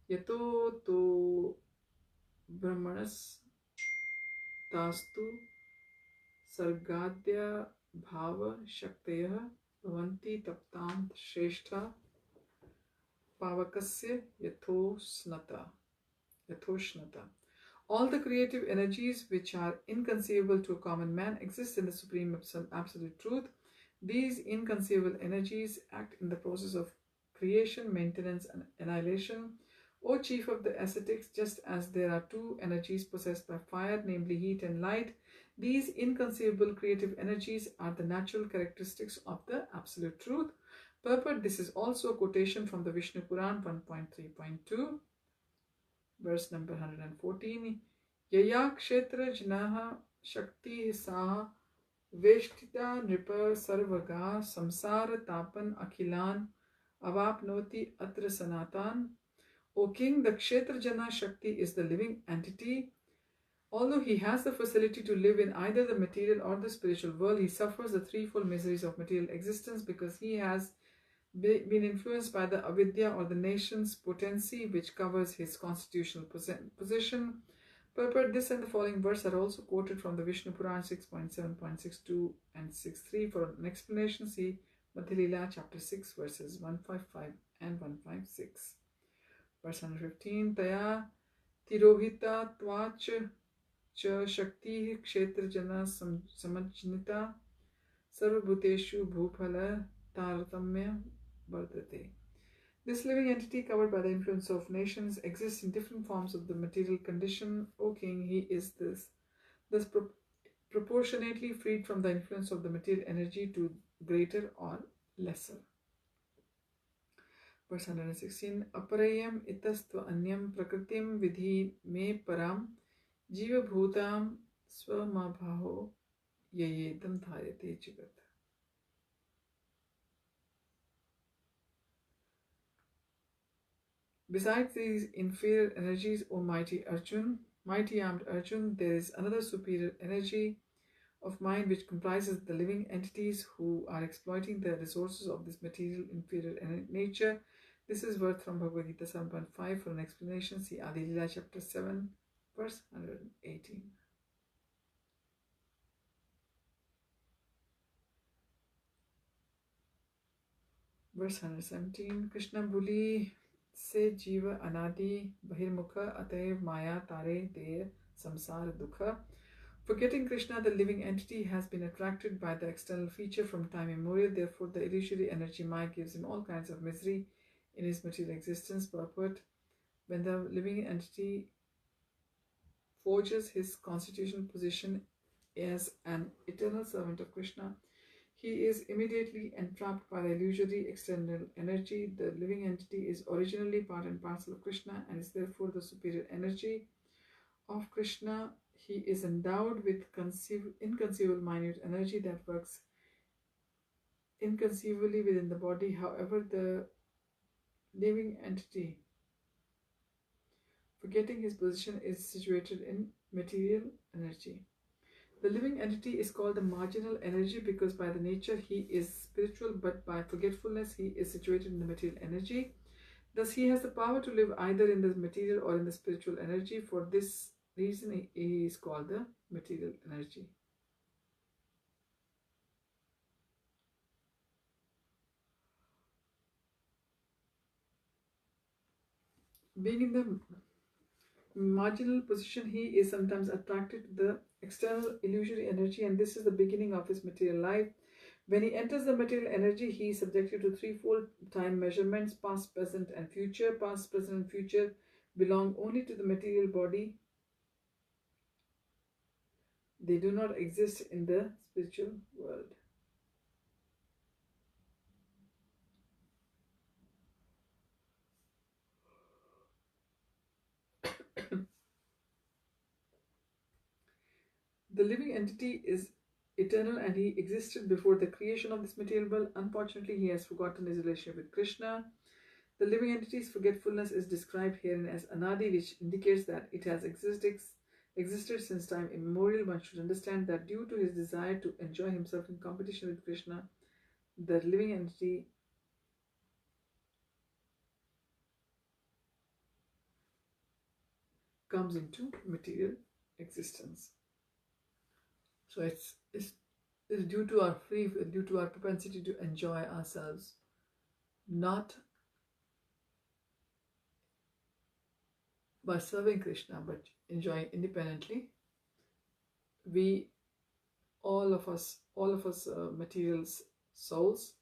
A: yato to brahmanas tastu sargadya bhava shaktayah bhavanti taptant shrestha pavakasya yatoshnata. All the creative energies which are inconceivable to a common man exist in the Supreme Absolute Truth. These inconceivable energies act in the process of creation, maintenance, and annihilation. O chief of the ascetics, just as there are two energies possessed by fire, namely heat and light, these inconceivable creative energies are the natural characteristics of the Absolute Truth. Purport: this is also a quotation from the Vishnu Puran 1.3.2. Verse number 114. Yaya kshetra jnaha shakti saha veshtita nripa sarvaga samsara tapan akhilan avapnoti atra sanatan. O king, the kshetra jana shakti is the living entity. Although he has the facility to live in either the material or the spiritual world, he suffers the threefold miseries of material existence because he has been influenced by the avidya or the nation's potency which covers his constitutional position. Purport: this and the following verse are also quoted from the Vishnu Puran 6.7.62 and 6.3. For an explanation, see Madhya Lila chapter 6 verses 155 and 156. Verse 115. Taya tirohita tvach cha shakti kshetra jana samajnita sarvabhuteshu bhuphala taratamya vardhate. This living entity, covered by the influence of nations, exists in different forms of the material condition. O king, he is thus proportionately freed from the influence of the material energy to greater or lesser. Verse 116. Aparayam itastva anyam prakritim vidhi me param jiva bhutam swamabhaho yayedam dharate jigat. Besides these inferior energies, O mighty armed Arjun, there is another superior energy of mind which comprises the living entities who are exploiting the resources of this material inferior nature. This is worth from Bhagavad-Gita 7.5. For an explanation, see Adi Lila chapter 7, verse 118. Verse 117. Krishna Buli se jiva anadi bahirmukha ataiv maya tare de samsara dukha. Forgetting Krishna, the living entity, has been attracted by the external feature from time immemorial. Therefore, the illusory energy Maya gives him all kinds of misery in his material existence. Purport: when the living entity forges his constitutional position as an eternal servant of Krishna, he is immediately entrapped by the illusory external energy. The living entity is originally part and parcel of Krishna and is therefore the superior energy of Krishna. He is endowed with inconceivable minute energy that works inconceivably within the body. However, the living entity, forgetting his position, is situated in material energy. The living entity is called the marginal energy because by the nature he is spiritual, but by forgetfulness he is situated in the material energy. Thus he has the power to live either in the material or in the spiritual energy. For this reason he is called the material energy. Being in the marginal position, he is sometimes attracted to the external illusory energy, and this is the beginning of his material life. When he enters the material energy, he is subjected to threefold time measurements: past, present, and future. Past, present, and future belong only to the material body. They do not exist in the spiritual world. The living entity is eternal and he existed before the creation of this material world. Unfortunately, he has forgotten his relationship with Krishna. The living entity's forgetfulness is described herein as anadi, which indicates that it has existed since time immemorial. One should understand that due to his desire to enjoy himself in competition with Krishna, the living entity comes into material existence. So it's due to our due to our propensity to enjoy ourselves, not by serving Krishna, but enjoying independently. We, all of us, material souls,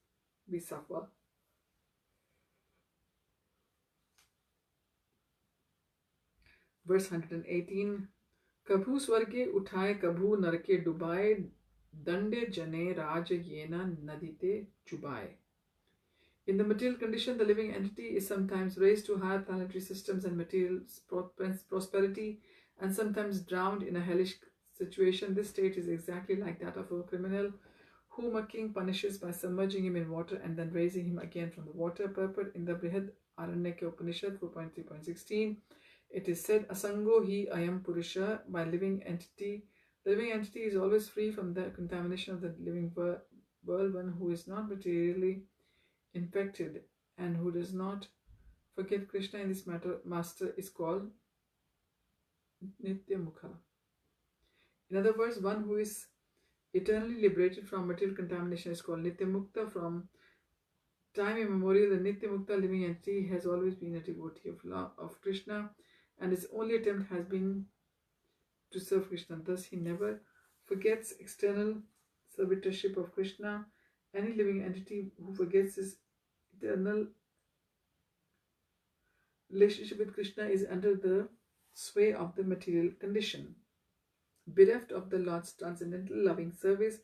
A: we suffer. Verse 118. Kabhu swarge uthaye kabhu narke dubaye, dande jane raj yena nadite chubaye. In the material condition, the living entity is sometimes raised to higher planetary systems and material prosperity, and sometimes drowned in a hellish situation. This state is exactly like that of a criminal whom a king punishes by submerging him in water and then raising him again from the water. Purport in the Brihad Aranyaka Upanishad 4.3.16. It is said, Asango hi ayam purusha, by living entity. The living entity is always free from the contamination of the living world. One who is not materially infected and who does not forget Krishna in this master is called Nitya Mukha. In other words, one who is eternally liberated from material contamination is called Nitya Mukta. From time immemorial, the Nitya Mukta living entity has always been a devotee of Krishna, and his only attempt has been to serve Krishna. Thus, he never forgets external servitorship of Krishna. Any living entity who forgets his eternal relationship with Krishna is under the sway of the material condition. Bereft of the Lord's transcendental loving service,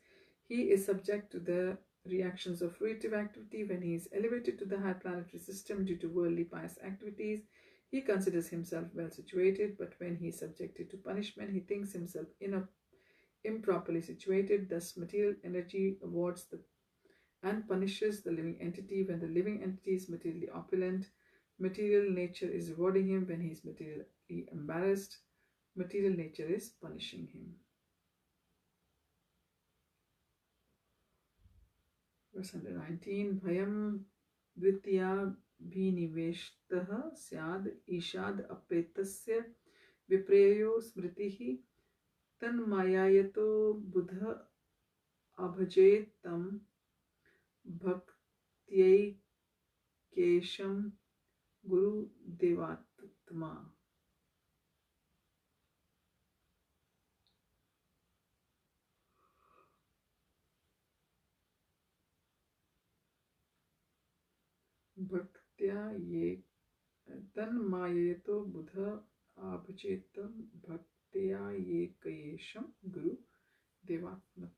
A: he is subject to the reactions of fruitive activity. When he is elevated to the high planetary system due to worldly pious activities, he considers himself well situated, but when he is subjected to punishment, he thinks himself improperly situated. Thus, material energy awards and punishes the living entity. When the living entity is materially opulent, material nature is rewarding him. When he is materially embarrassed, material nature is punishing him. Verse 119. Bhayam dvitya bhiniveshtaha syad ishad apetasya vipreyo smritihi tanmayayato buddha abhajet tam bhaktyai kesham guru devatma. Bhaktya ye tanmayato buddha abhajetam bhaktya ye kayesham guru devatma.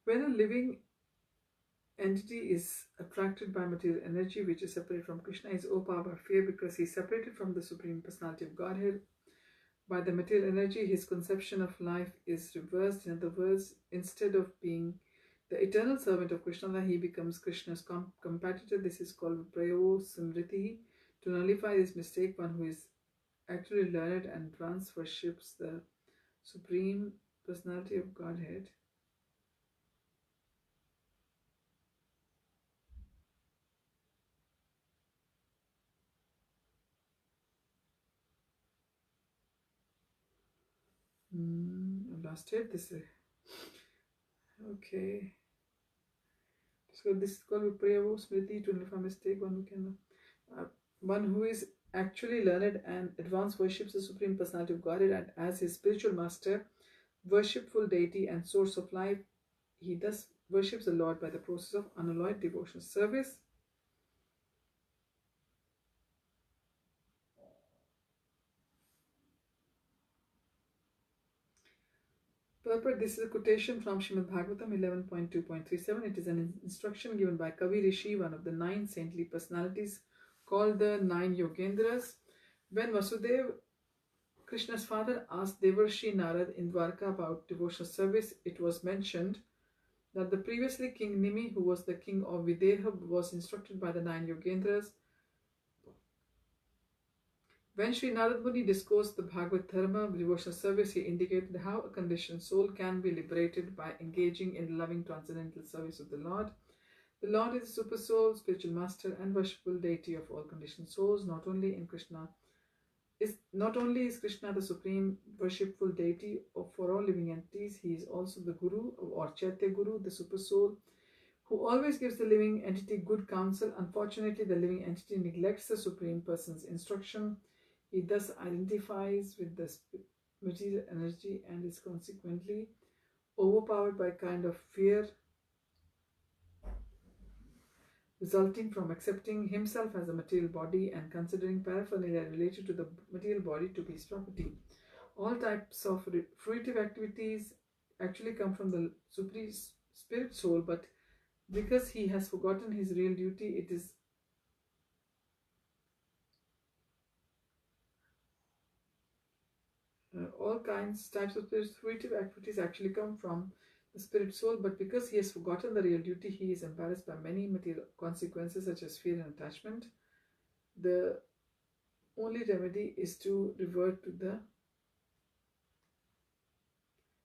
A: When a living entity is attracted by material energy which is separate from Krishna, he is overpowered by fear because he is separated from the Supreme Personality of Godhead. By the material energy, his conception of life is reversed. In other words, instead of being the eternal servant of Krishna, he becomes Krishna's competitor. This is called Prayo Simriti. To nullify this mistake, one who is actually learned and once worships the Supreme Personality of Godhead I lost it. This is okay. So this is called Viprayavo Smriti. To nullify mistake, one who is actually learned and advanced worships the Supreme Personality of Godhead and as his spiritual master, worshipful deity and source of life. He thus worships the Lord by the process of unalloyed devotional service. Purport: this is a quotation from Srimad Bhagavatam 11.2.37. It is an instruction given by Kavi Rishi, one of the 9 saintly personalities called the 9 Yogendras. When Vasudev, Krishna's father, asked Devarshi Narad in Dwarka about devotional service, it was mentioned that the previously King Nimi, who was the king of Videha, was instructed by the 9 Yogendras. When Sri Narad Muni discoursed the Bhagavad Dharma of devotional service, he indicated how a conditioned soul can be liberated by engaging in loving transcendental service of the Lord. The Lord is the super soul, spiritual master, and worshipful deity of all conditioned souls. Not only is Krishna the supreme worshipful deity for all living entities, he is also the Guru or Chaitya Guru, the super soul, who always gives the living entity good counsel. Unfortunately, the living entity neglects the supreme person's instruction. He thus identifies with the material energy and is consequently overpowered by a kind of fear resulting from accepting himself as a material body and considering paraphernalia related to the material body to be his property. All types of fruitive activities actually come from the supreme spirit soul, but because he has forgotten his real duty, it is types of fruitive activities actually come from the spirit soul, but because he has forgotten the real duty, he is embarrassed by many material consequences such as fear and attachment. The only remedy is to revert to the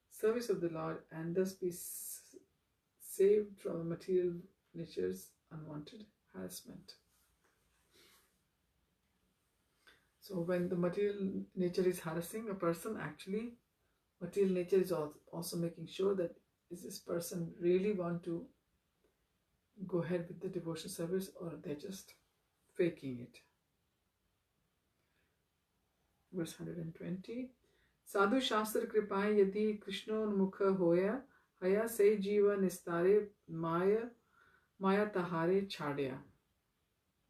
A: service of the Lord and thus be saved from material nature's unwanted harassment. So when the material nature is harassing a person, actually material nature is also making sure that is this person really want to go ahead with the devotion service or they're just faking it. Verse 120. Sadhu Shastra Kripai Yadi Krishnonmukha Hoya Haya Se Jiva Nistare Maya Tahare Chadya.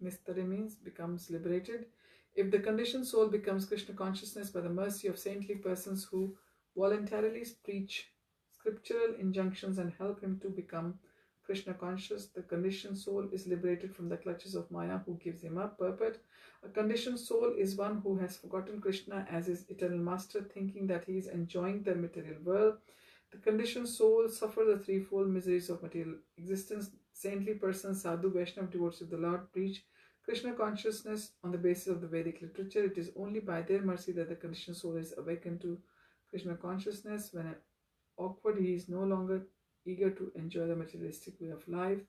A: Nistare means becomes liberated. If the conditioned soul becomes Krishna consciousness by the mercy of saintly persons who voluntarily preach scriptural injunctions and help him to become Krishna conscious, the conditioned soul is liberated from the clutches of Maya who gives him up. Purport: a conditioned soul is one who has forgotten Krishna as his eternal master, thinking that he is enjoying the material world. The conditioned soul suffers the threefold miseries of material existence. Saintly persons, sadhu, Vaishnava, devotees of the Lord, preach Krishna consciousness on the basis of the Vedic literature. It is only by their mercy that the conditioned soul is awakened to Krishna consciousness. When awkward, he is no longer eager to enjoy the materialistic way of life.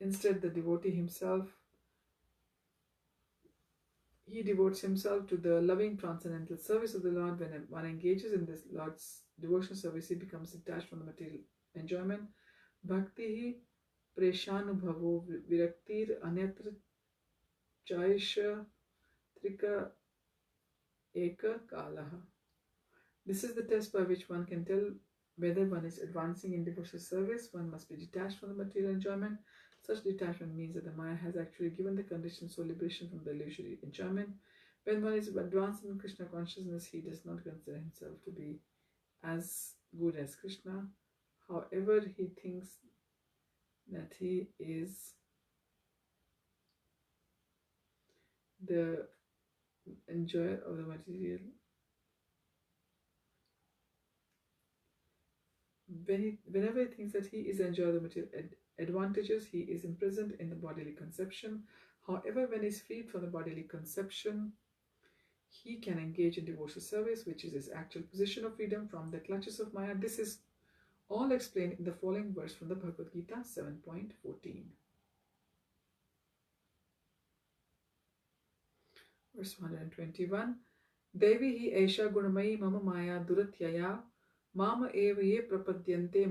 A: Instead, the devotee himself, he devotes himself to the loving transcendental service of the Lord. When one engages in this Lord's devotional service, he becomes detached from the material enjoyment. Bhakti preshanubhavo viraktir anyatra chaisha trika eka kalaha. This is the test by which one can tell whether one is advancing in devotional service. One must be detached from the material enjoyment. Such detachment means that the Maya has actually given the conditioned soul liberation from the illusory enjoyment. When one is advanced in Krishna consciousness, he does not consider himself to be as good as Krishna. However, he thinks that he is the enjoyer of the material. Whenever he thinks that he is the enjoyer of the material advantages, he is imprisoned in the bodily conception. However, when he is freed from the bodily conception, he can engage in devotional service, which is his actual position of freedom from the clutches of Maya. This is all explained in the following verse from the Bhagavad-Gita 7.14. Verse 121. Devi hi aisha gunamayi mama maya duratyaya mama eva ye prapadyante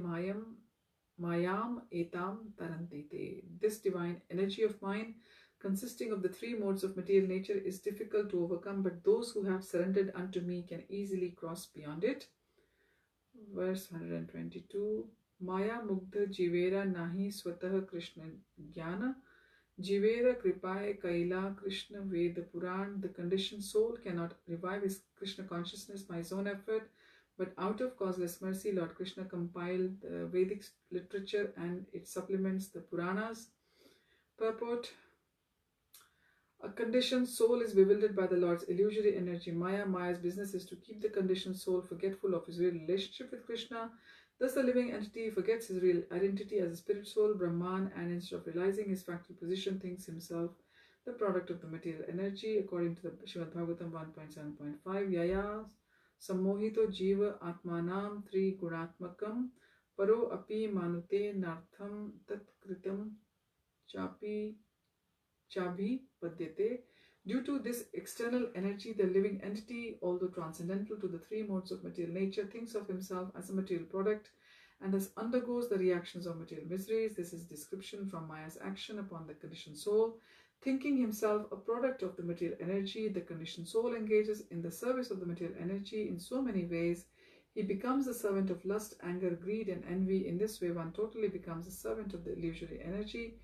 A: mayam etam tarantite. This divine energy of mine, consisting of the three modes of material nature, is difficult to overcome, but those who have surrendered unto me can easily cross beyond it. Verse 122. Maya mugdha jivera nahi swatah Krishna jnana Jivera Kripaye Kaila Krishna Veda Puran. The conditioned soul cannot revive his Krishna consciousness by his own effort, but out of causeless mercy, Lord Krishna compiled the Vedic literature and it supplements the Puranas. Purport: a conditioned soul is bewildered by the Lord's illusory energy Maya. Maya's business is to keep the conditioned soul forgetful of his real relationship with Krishna. Thus the living entity forgets his real identity as a spirit soul, Brahman, and instead of realizing his factual position, thinks himself the product of the material energy. According to the Srimad Bhagavatam 1.7.5, Yaya Sammohito Jiva Atmanam Tri Gunatmakam Paro Api Manute Nartham Tat Kritam chapi chabhi padyate. Due to this external energy, the living entity, although transcendental to the three modes of material nature, thinks of himself as a material product and thus undergoes the reactions of material miseries. This is description from Maya's action upon the conditioned soul. Thinking himself a product of the material energy, the conditioned soul engages in the service of the material energy in so many ways. He becomes the servant of lust, anger, greed, and envy. In this way, one totally becomes a servant of the illusory energy.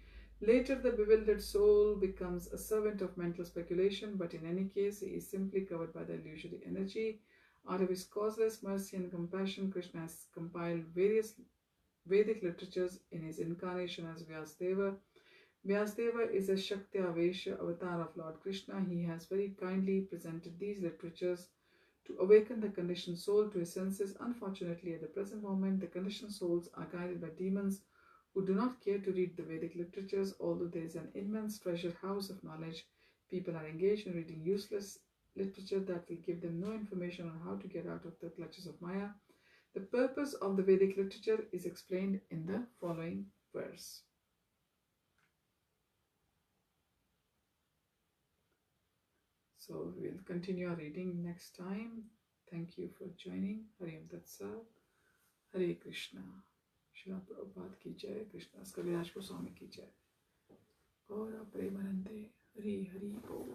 A: Later, the bewildered soul becomes a servant of mental speculation, but in any case, he is simply covered by the illusory energy. Out of his causeless mercy and compassion, Krishna has compiled various Vedic literatures in his incarnation as Vyasadeva. Vyasadeva is a Shakti-avesha avatar of Lord Krishna. He has very kindly presented these literatures to awaken the conditioned soul to his senses. Unfortunately, at the present moment, the conditioned souls are guided by demons who do not care to read the Vedic literatures. Although there is an immense treasure house of knowledge, people are engaged in reading useless literature that will give them no information on how to get out of the clutches of Maya. The purpose of the Vedic literature is explained in the following verse. So we'll continue our reading next time. Thank you for joining. Hari Om Tat Sat. Hare Krishna. Srila Prabhupada ki jai. Krishna's Kaviraj Gosvāmī ki jai. Gaura Premanande. Hari Hari Bol.